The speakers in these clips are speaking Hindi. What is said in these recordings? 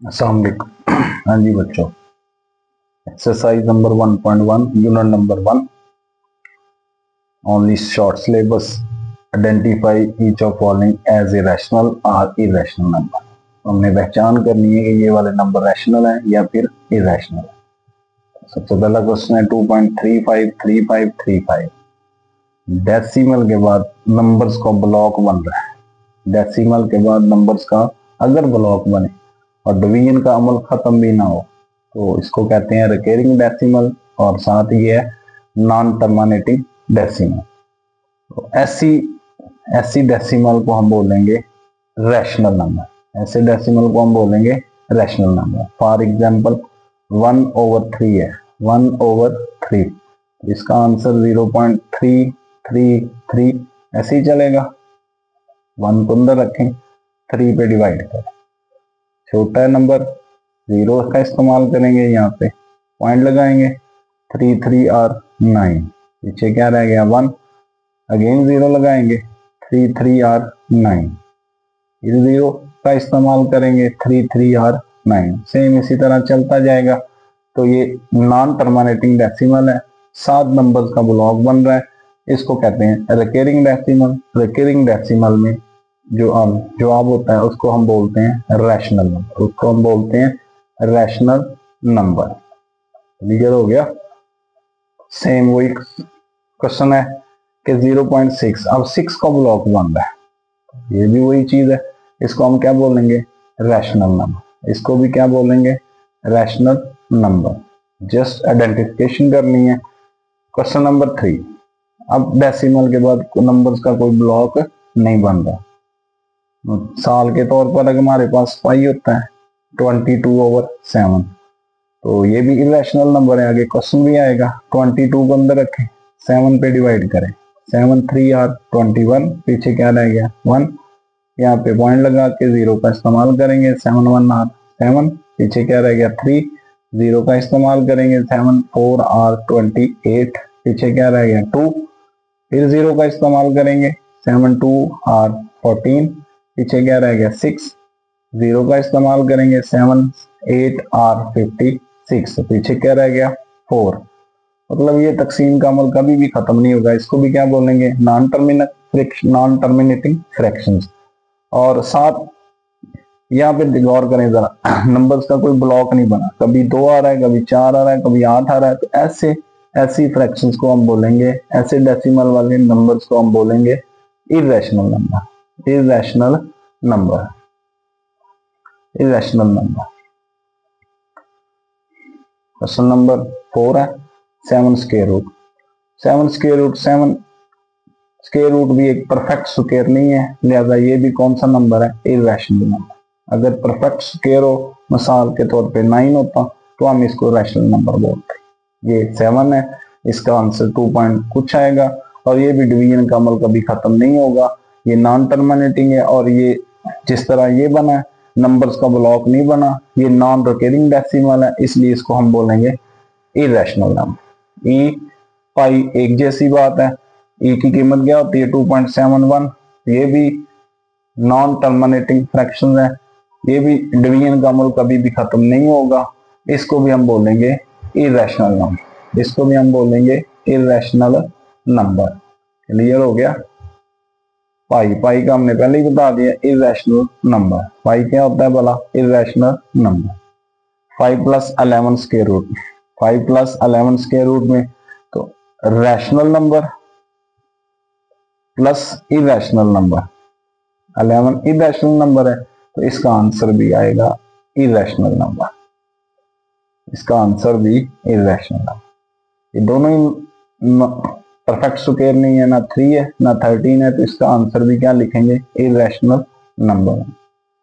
अस्सलाम वालेकुम। हाँ जी बच्चों, exercise number 1.1 unit number 1 only short syllabus. Identify each of following as a rational और इरेशनल नंबर। हमने पहचान करनी है कि ये वाले नंबर रैशनल है या फिर इरेशनल है। सबसे पहला क्वेश्चन है 2.353535। डेसिमल के बाद नंबर्स का ब्लॉक बन रहा है। डेसिमल के बाद नंबर्स का अगर ब्लॉक बने और डिवीजन का अमल खत्म भी ना हो तो इसको कहते हैं रिकरिंग डेसिमल, और साथ ही है नॉन टर्मिनेटिंग डेसिमल। तो ऐसी ऐसी डेसिमल को हम बोलेंगे रैशनल नंबर। ऐसे डेसिमल को हम बोलेंगे रैशनल नंबर। फॉर एग्जांपल 1/3 है, 1/3। इसका आंसर 0.333 ऐसे ही चलेगा। 1 को अंदर रखें, 3 पे डिवाइड करें। छोटा है नंबर, 0 का इस्तेमाल करेंगे, यहाँ पे पॉइंट लगाएंगे। 3 3 और 9, पीछे क्या रह गया 1, अगेन 0 लगाएंगे। 3 3 और 9, फिर 0 का इस्तेमाल करेंगे। 3 3 और 9, सेम इसी तरह चलता जाएगा। तो ये नॉन टर्मिनेटिंग डेसिमल है, 7 नंबर्स का ब्लॉक बन रहा है। इसको कहते हैं रिकरिंग डेसिमल। रिकरिंग डेसिमल में जो जवाब होता है उसको हम बोलते हैं रैशनल नंबर। उसको हम बोलते हैं रैशनल नंबर। क्लियर हो गया। सेम वही क्वेश्चन है कि 0.6, अब 6 का ब्लॉक बन रहा है। ये भी वही चीज है, इसको हम क्या बोलेंगे रैशनल नंबर। इसको भी क्या बोलेंगे रैशनल नंबर। जस्ट आइडेंटिफिकेशन करनी है। क्वेश्चन नंबर 3, अब डेसिमल के बाद नंबर्स का कोई ब्लॉक नहीं बन रहा। साल के तौर पर अगर हमारे पास पाई होता है 22/7, तो ये भी इरेशनल नंबर है। आगे क्वेश्चन भी आएगा, 22 को अंदर रखें, 7 पे डिवाइड करें। 7 3 और 21, पीछे क्या रह गया 1, यहाँ पे पॉइंट लगा के 0 का इस्तेमाल करेंगे। 7 1 और 7, पीछे क्या रह गया 3, 0 का इस्तेमाल करेंगे। 7 4 और 28, पीछे क्या रह गया 2, फिर 0 का इस्तेमाल करेंगे। 7 2 और 14, पीछे क्या रह गया 6, 0 का इस्तेमाल करेंगे। 7 8 और 56, पीछे क्या रह गया 4। मतलब ये तकसीम का अमल कभी भी खत्म नहीं होगा। इसको भी क्या बोलेंगे नॉन टर्मिनेटिंग फ्रैक्शंस। और साथ यहाँ पे गौर करें जरा, नंबर्स का कोई ब्लॉक नहीं बना। कभी 2 आ रहा है, कभी 4 आ रहा है, कभी 8 आ रहा है। तो ऐसी फ्रैक्शंस को हम बोलेंगे, ऐसे डेसिमल वाले नंबर्स को हम बोलेंगे irrational number. Irrational number, irrational number. Question number 4 है 7 square root. 7 square root, 7 square root भी एक परफेक्ट स्क्वायर नहीं है, लिहाजा ये भी कौन सा नंबर है इरेशनल नंबर। अगर परफेक्ट स्क्वायर हो, मिसाल के तौर पे 9 होता, तो हम इसको रैशनल नंबर बोलते। ये 7 है, इसका आंसर 2 पॉइंट कुछ आएगा। और ये भी डिवीजन का अमल कभी खत्म नहीं होगा। ये नॉन टर्मिनेटिंग है, और ये जिस तरह ये बना है, नंबर्स का ब्लॉक नहीं बना, ये नॉन रिकरिंग डेसिमल है, इसलिए इसको हम बोलेंगे इरेशनल नंबर। ई पाई एक जैसी बात है। ई की कीमत क्या होती है 2.71। ये भी नॉन टर्मिनेटिंग फ्रैक्शन है, ये भी डिवीजन का अमल कभी भी खत्म नहीं होगा। इसको भी हम बोलेंगे इरेशनल नंबर। इसको भी हम बोलेंगे इरेशनल नंबर। क्लियर हो गया। पाई, पाई का हमने पहले ही बता दिया इरेशनल नंबर। पाई क्या होता है भला irrational number. 5 + 11 square root, 5 + 11 square root में तो rational number plus irrational number. 11 irrational number है, तो इसका आंसर भी आएगा इरेशनल नंबर। इसका आंसर भी इरेशनल नंबर। ये दोनों ही परफेक्ट स्क्वायर नहीं है, ना 3 है ना 13 है, तो इसका आंसर भी क्या लिखेंगे irrational number.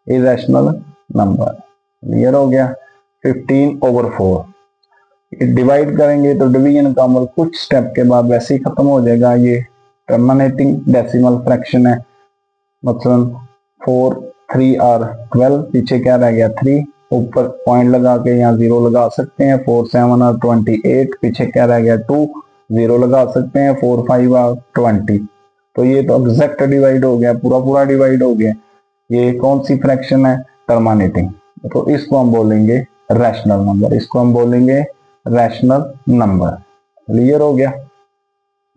Irrational number. Clear हो गया। 15/4 डिवाइड करेंगे तो डिवीजन का अमल कुछ स्टेप के बाद वैसे ही खत्म हो जाएगा। ये टर्मिनेटिंग डेसिमल फ्रैक्शन है। मतलब 4 3 और 12, पीछे क्या रह गया 3, ऊपर पॉइंट लगा के यहाँ 0 लगा सकते हैं। 4 7 और 28, पीछे क्या रह गया 2, 0 लगा सकते हैं। 4 5 और 20, तो ये तो एग्जैक्ट डिवाइड हो गया, पूरा पूरा डिवाइड हो गया। ये कौन सी फ्रैक्शन है टर्मिनेटिंग। तो इसको हम बोलेंगे रैशनल नंबर, इसको हम बोलेंगे रैशनल नंबर। क्लियर हो गया।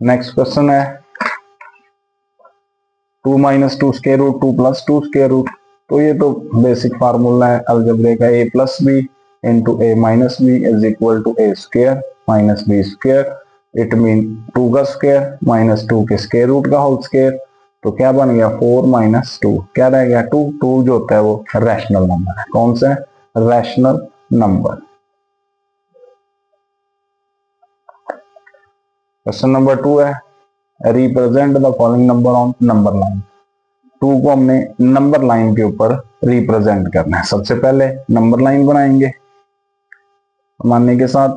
नेक्स्ट क्वेश्चन है 2 minus two square root 2 plus two square root. तो ये तो बेसिक फार्मूला है अलजेब्रे का, A plus B into A minus B is equal to A square minus B square. It mean 2 का स्क्वायर माइनस 2 के स्क्वायर रूट का होल स्क्वायर। तो क्या बन गया 4 माइनस 2, क्या रह गया 2। 2 जो होता है वो रैशनल नंबर है। कौन सा है? Rational number. क्वेश्चन नंबर 2 है represent the following number on number line. 2 को हमने नंबर लाइन के ऊपर रिप्रेजेंट करना है। सबसे पहले नंबर लाइन बनाएंगे मानने के साथ,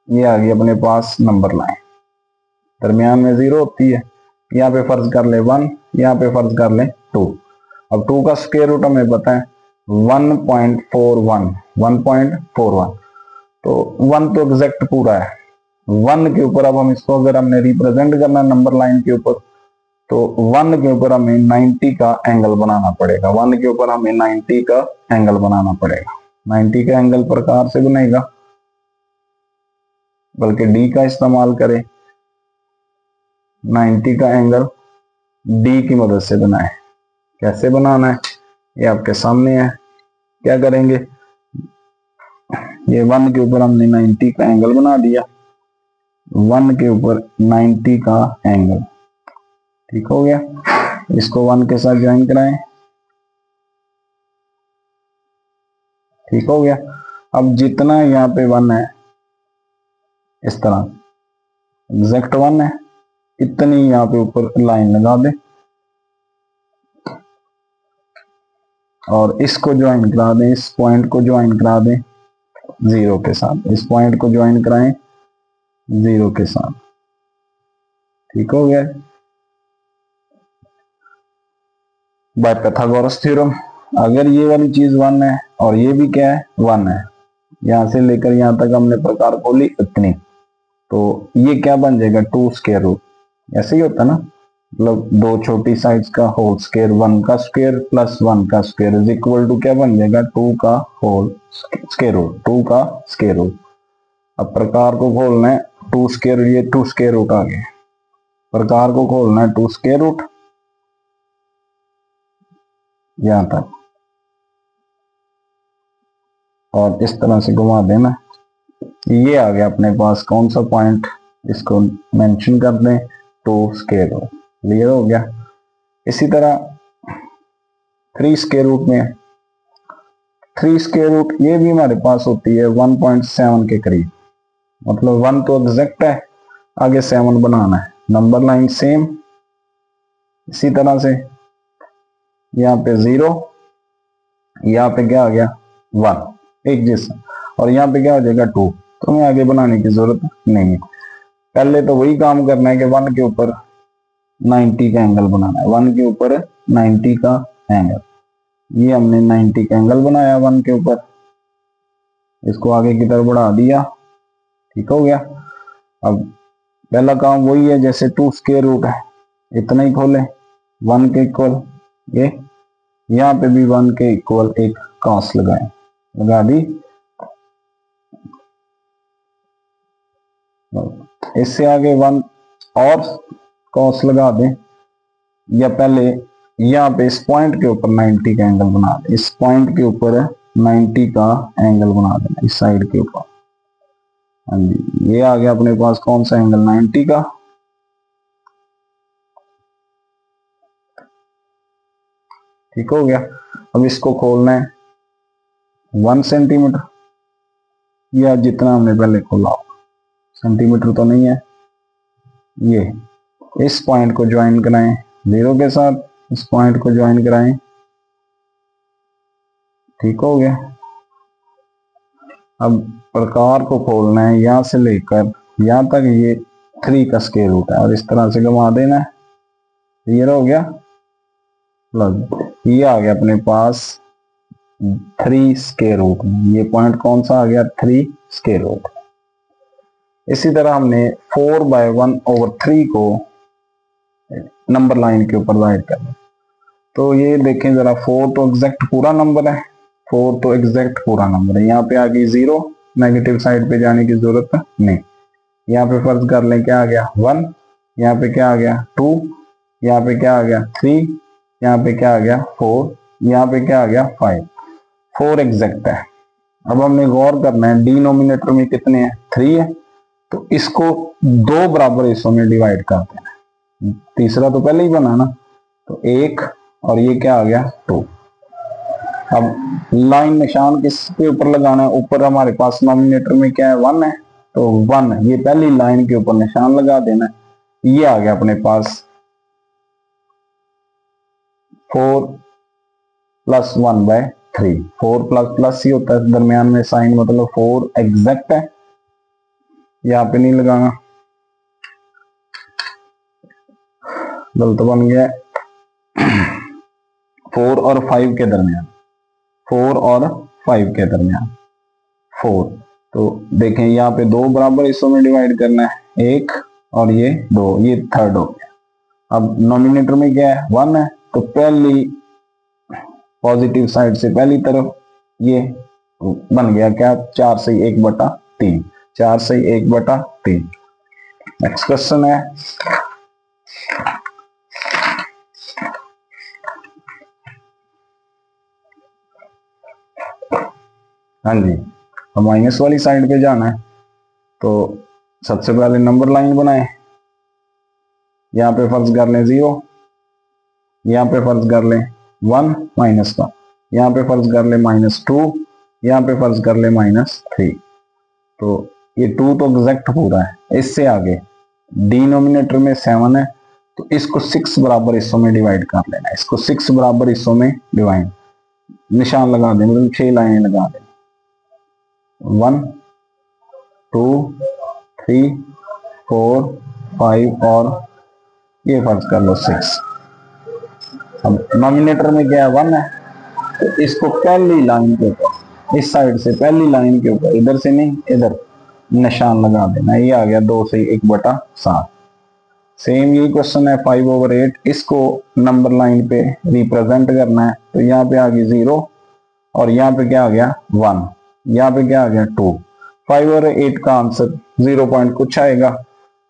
ये आ गई अपने पास नंबर लाइन, दरमियान में 0 होती है। यहाँ पे फर्ज कर ले 1, यहाँ पे फर्ज कर ले 2। अब 2 का स्क्वायर रूट हमें पता है 1.41, 1.41। तो 1 तो एग्जैक्ट पूरा है। 1 के ऊपर अब हम इसको अगर हमने रिप्रेजेंट करना नंबर लाइन के ऊपर, तो 1 के ऊपर हमें 90 का एंगल बनाना पड़ेगा। 1 के ऊपर हमें 90 का एंगल बनाना पड़ेगा। 90 का एंगल प्रकार से बनेगा, बल्कि डी का इस्तेमाल करें। 90 का एंगल डी की मदद से बनाए। कैसे बनाना है ये आपके सामने है। क्या करेंगे, ये 1 के ऊपर हमने 90 का एंगल बना दिया। 1 के ऊपर 90 का एंगल, ठीक हो गया। इसको 1 के साथ ज्वाइन कराएं, ठीक हो गया। अब जितना यहाँ पे 1 है, इस तरह एग्जैक्ट 1 है, इतनी यहाँ पे ऊपर लाइन लगा दे और इसको ज्वाइन करा दें, इस पॉइंट को ज्वाइन करा दें 0 के साथ, इस पॉइंट को ज्वाइन कराएं 0 के साथ, ठीक हो गया। बाय पाइथागोरस थ्योरम अगर ये वाली चीज 1 है और ये भी क्या है 1 है, यहां से लेकर यहां तक हमने प्रकार खोली इतनी, तो ये क्या बन जाएगा 2 स्क्वायर रूट। ऐसे ही होता है ना, मतलब 2 छोटी साइड्स का होल स्क्वायर, 1 का स्क्वायर प्लस 1 का स्क्वायर इज इक्वल टू क्या बन जाएगा 2 का होल स्क्वायर रूट, 2 का स्क्वायर रूट। अब प्रकार को खोलना है 2 स्क्वायर, ये 2 स्क्वायर रूट आ गए। प्रकार को खोलना है 2 स्क्वायर रूट यहां तक, और इस तरह से घुमा देना। ये आ गया अपने पास कौन सा पॉइंट, इसको मेंशन कर दें 2 स्क्वायर रूट। क्लियर हो गया। इसी तरह 3 स्क्वायर रूट में 3 स्क्वायर रूट ये भी हमारे पास होती है 1.7 के करीब, मतलब 1 तो एग्जैक्ट है, आगे 7 बनाना है। नंबर लाइन सेम, इसी तरह से यहाँ पे 0, यहाँ पे क्या आ गया 1, एक जैसा, और यहाँ पे क्या हो जाएगा 2। तो हमें आगे बनाने की जरूरत नहीं है। पहले तो वही काम करना है कि 1 के ऊपर 90 का एंगल बनाना है। 1 के ऊपर 90 का एंगल, ये हमने 90 का एंगल बनाया 1 के ऊपर, इसको आगे की तरफ बढ़ा दिया, ठीक हो गया। अब पहला काम वही है जैसे 2 स्क्वायर रूट है, इतना ही खोले 1 के इक्वल, ये यहाँ पे भी 1 के इक्वल एक कॉस लगाए, लगा दी। इससे आगे 1 और कॉस लगा दें, या पहले यहाँ पे इस पॉइंट के ऊपर 90 का एंगल बना दें, इस पॉइंट के ऊपर 90 का एंगल बना देना इस साइड के ऊपर। हाँ जी, ये आ गया अपने पास कौन सा एंगल 90 का। ठीक हो गया। अब इसको खोलना है 1 सेंटीमीटर, या जितना हमने पहले खोला हो, सेंटीमीटर तो नहीं है। ये इस पॉइंट को ज्वाइन कराएं 0 के साथ, इस पॉइंट को ज्वाइन कराएं, ठीक हो गया। अब प्रकार को खोलना है यहां से लेकर यहां तक, ये 3 का स्क्वायर रूट है, और इस तरह से घुमा देना है। क्लियर हो गया। ये आ गया अपने पास 3 स्क्वायर रूट में, ये पॉइंट कौन सा आ गया 3 स्क्वायर रूट। इसी तरह हमने 4/1/3 को नंबर लाइन के ऊपर राइट करना। तो ये देखें जरा, 4 तो एग्जैक्ट पूरा नंबर है, 4 तो एग्जैक्ट पूरा नंबर है। यहाँ पे आ गई 0, नेगेटिव साइड पे जाने की जरूरत नहीं। यहाँ पे फर्ज कर लें क्या आ गया 1, यहाँ पे क्या आ गया 2, यहाँ पे क्या आ गया 3, यहाँ पे क्या आ गया 4, यहाँ पे क्या आ गया 5। 4 एग्जैक्ट है। अब हमने गौर करना है डिनोमिनेटर में कितने हैं, 3 है, तो इसको 2 बराबर हिस्सों में डिवाइड कर देना। तीसरा तो पहले ही बना ना, तो 1 और ये क्या आ गया 2। अब लाइन निशान किसके ऊपर लगाना है, ऊपर हमारे पास नॉमिनेटर में क्या है 1 है, तो 1 ये पहली लाइन के ऊपर निशान लगा देना है। ये आ गया अपने पास 4 + 1/3। 4 प्लस प्लस ही होता है दरमियान में साइन, मतलब 4 एग्जैक्ट है, यहाँ पे नहीं लगाना, गलत बन गया। 4 और 5 के दरमियान, 4 और 5 के दरमियान 4। तो देखें यहाँ पे 2 बराबर हिस्सों में डिवाइड करना है, 1 और ये 2, ये थर्ड हो गया। अब नॉमिनेटर में क्या है 1 है, तो पहली पॉजिटिव साइड से पहली तरफ ये बन गया क्या 4 से 1/3, 4 से 1/3। नेक्स्ट क्वेश्चन है, हाँ जी, अब माइनस वाली साइड पे जाना है, तो सबसे पहले नंबर लाइन बनाए। यहाँ पे फर्ज कर लें 0, यहाँ पे फर्ज कर लें 1 माइनस का, यहाँ पे फर्ज कर लें -2, यहाँ पे फर्ज कर लें -3। तो ये 2 तो एग्जैक्ट पूरा है। इससे आगे डिनोमिनेटर में 7 है, तो इसको 6 बराबर हिस्सों में डिवाइड कर लेना है। इसको 6 बराबर हिस्सों में डिवाइड, निशान लगा दें, मतलब 6 लाइनें लगा दें, 1 2 3 4 5 और ये फर्ज कर लो 6। अब नॉमिनेटर में क्या है 1 है, तो इसको पहली लाइन के ऊपर, इस साइड से पहली लाइन के ऊपर, इधर से नहीं इधर, निशान लगा देना। ये आ गया 2 से 1/7। सेम यही क्वेश्चन है 5/8, इसको नंबर लाइन पे रिप्रेजेंट करना है, तो यहाँ पे आ गई 0 और यहाँ पे क्या आ गया 1, यहाँ पे क्या आ गया 2। 5/8 का आंसर 0 पॉइंट कुछ आएगा,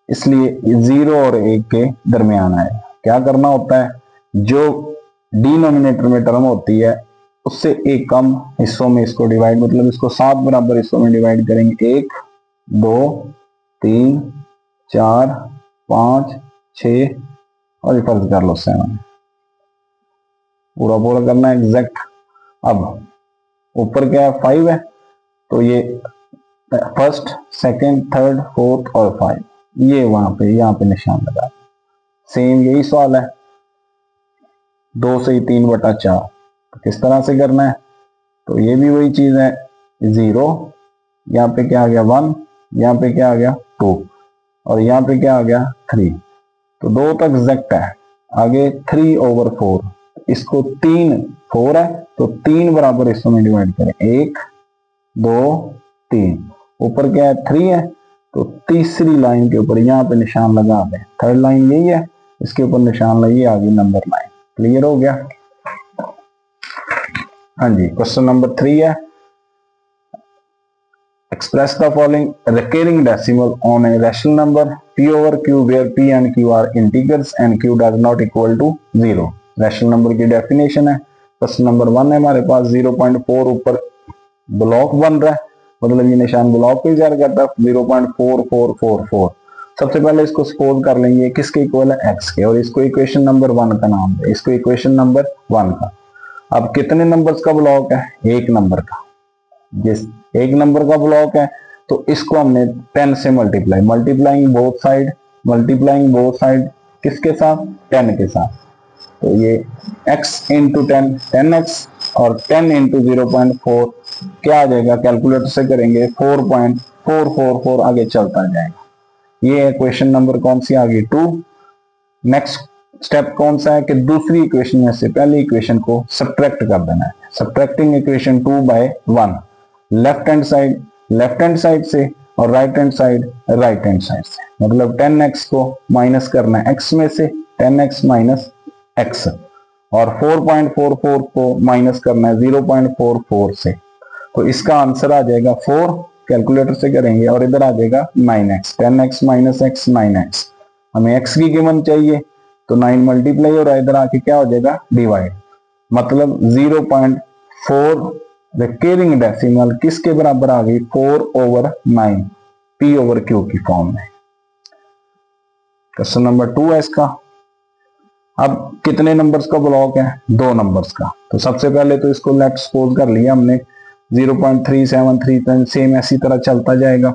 इसलिए 0 और 1 के दरमियान आएगा। क्या करना होता है, जो डिनोमिनेटर में टर्म होती है उससे एक कम हिस्सों में इसको डिवाइड, मतलब इसको 7 बराबर हिस्सों में डिवाइड करेंगे। 1 2 3 4 5 6 और ये फर्ज कर लो 7। पूरा पूरा करना है एग्जैक्ट। अब ऊपर क्या है 5 है, तो ये फर्स्ट सेकंड थर्ड फोर्थ और 5, ये वहां पे यहाँ पे निशान लगा। सेम यही सवाल है 2 से 3/4, तो किस तरह से करना है, तो ये भी वही चीज है 0, यहाँ पे क्या आ गया 1, यहाँ पे क्या आ गया 2 और यहाँ पे क्या आ गया 3। तो 2 तक एग्जैक्ट है। आगे 3/4, इसको 4 है, तो 3 बराबर हिस्सों में डिवाइड करें, 1 2 3। ऊपर क्या है 3 है, तो तीसरी लाइन के ऊपर यहाँ पे निशान लगा दें। थर्ड लाइन यही है, इसके ऊपर निशान लगी, आ गई नंबर लाइन। क्लियर हो गया। हाँ जी, क्वेश्चन नंबर 3 है, express the following recurring decimal on a rational number p/q where p and q are integers and q does not equal to 0। Rational number की डेफिनेशन है। क्वेश्चन नंबर 1 है हमारे पास, 0.4 ऊपर ब्लॉक बन रहा है, मतलब ये निशान ब्लॉक पे इशारा करता है, 0.4444। सबसे पहले इसको सपोज कर लेंगे किसके इक्वल है, x के, और इसको इक्वेशन नंबर 1 का नाम है, इसको इक्वेशन नंबर 1 का। अब कितने नंबर्स का ब्लॉक है, 1 नंबर का। जिस 1 नंबर का ब्लॉक है, तो इसको हमने 10 से मल्टीप्लाइंग बोथ साइड किसके साथ, 10 के साथ। तो ये x इंटू 10 10x और 10 इंटू 0.4 क्या आ जाएगा, कैलकुलेटर से करेंगे 4.444 आगे चलता जाएगा। ये इक्वेशन नंबर कौन सी आ गई 2। नेक्स्ट स्टेप कौन सा है कि दूसरी इक्वेशन में से पहली इक्वेशन को सब्ट्रैक्ट कर देना है। Subtracting equation 2/1, left hand side से और राइट हैंड साइड से, मतलब 10x को माइनस करना है x में से, 10x - x और 4.44 को माइनस करना है 0.44 से, तो इसका आंसर आ जाएगा 4, कैलकुलेटर से करेंगे, और इधर आ जाएगा 9x, 10x minus x 9x। हमें x की कीमत चाहिए तो 9 मल्टीप्लाई और इधर आके क्या हो जाएगा डिवाइड, मतलब 0.4 रिकरिंग डेसिमल किसके बराबर आ गई 4/9 p/q की फॉर्म में। क्वेश्चन नंबर 2 है इसका। अब कितने नंबर्स का ब्लॉक है, 2 नंबर्स का। तो सबसे पहले तो इसको लेट सपोज कर लिया हमने 0.373, सेम ऐसी तरह चलता जाएगा।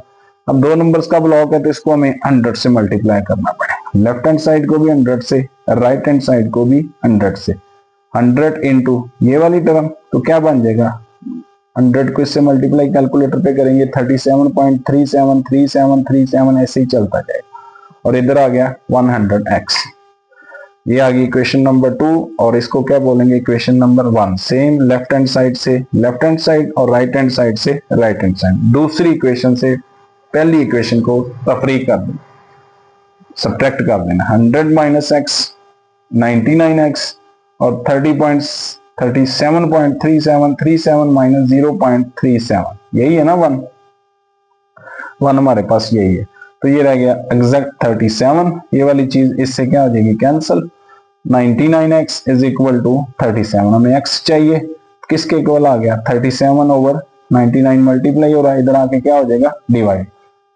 अब 2 नंबर्स का ब्लॉक है तो इसको हमें 100 से मल्टीप्लाई करना पड़ेगा, लेफ्ट हैंड साइड को भी 100 से, राइट हैंड साइड को भी 100 से। 100 इंटू ये वाली टर्म, तो क्या बन जाएगा 100 को इससे मल्टीप्लाई कैलकुलेटर पे करेंगे 37.373737 ऐसे ही चलता जाएगा, और इधर आ गया 100x। ये आ गई इक्वेशन नंबर 2, और इसको क्या बोलेंगे equation number 1। Same left hand side से लेफ्ट हैंड साइड और राइट हैंड साइड से राइट हैंड साइड। दूसरी इक्वेशन से पहली इक्वेशन को तफरीक कर देना, सब्ट्रैक्ट कर देना। 100 माइनस एक्स 99x और 37.3737 माइनस 0.37, यही है ना 1 हमारे पास यही है। तो ये रह गया एग्जैक्ट 37, ये वाली चीज इससे क्या हो जाएगी cancel. 99x is equal to 37, हमें x चाहिए, किसके इक्वल आ गया 37/99 मल्टीप्लाई हो रहा है, इधर आके क्या हो जाएगा डिवाइड,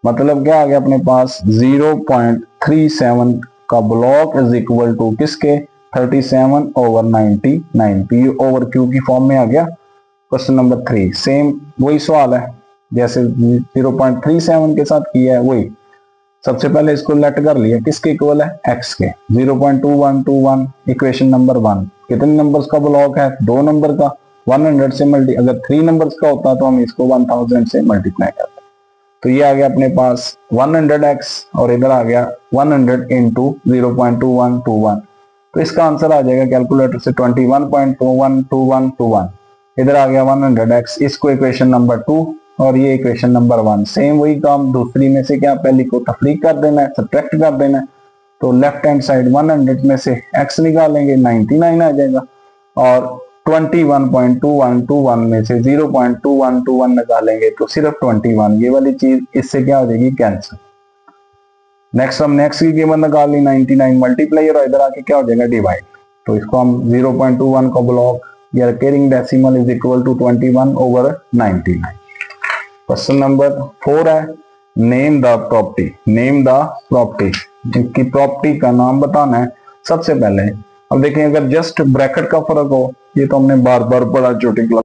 मतलब क्या आ गया अपने पास 0.37 का ब्लॉक इज इक्वल टू किसके 37/99 p/q की फॉर्म में आ गया। क्वेश्चन नंबर 3 सेम वही सवाल है जैसे 0.37 के साथ किया है वही। सबसे पहले इसको लेट कर लिया, किसके इक्वल है x के, 0.2121 इक्वेशन नंबर 1। कितने नंबर्स का ब्लॉक है 2 नंबर का, 100 से मल्टी, अगर 3 नंबर्स का होता तो हम इसको 1000 से मल्टीप्लाई करते। तो ये आ गया अपने पास 100x और इधर आ गया 100 इंटू 0.2121, तो इसका आंसर आ जाएगा कैलकुलेटर से 21.212121। इधर आ गया 100x, इसको इक्वेशन नंबर 2 और ये इक्वेशन नंबर 1। सेम वही काम, दूसरी में से क्या पहली को तफरीक कर देना है, सब्ट्रैक्ट कर देना है। तो लेफ्ट हैंड साइड 100 में से x निकालेंगे 99 आ जाएगा, और 21.2121 में से 0.2121 निकालेंगे तो सिर्फ 21, ये वाली चीज इससे क्या हो जाएगी कैंसिल। नेक्स्ट हम नेक्स्ट की कीमत निकाल ली 99 मल्टीप्लाई और इधर आके क्या हो जाएगा डिवाइड, तो इसको हम 0.21 का ब्लॉक या recurring decimal is equal to 21/99। Question number 4 है name the property. Name the property, जिनकी प्रॉपर्टी का नाम बताना है सबसे पहले। अब देखें अगर जस्ट ब्रैकेट का फर्क हो, ये तो हमने बार बार पढ़ा छोटी क्लास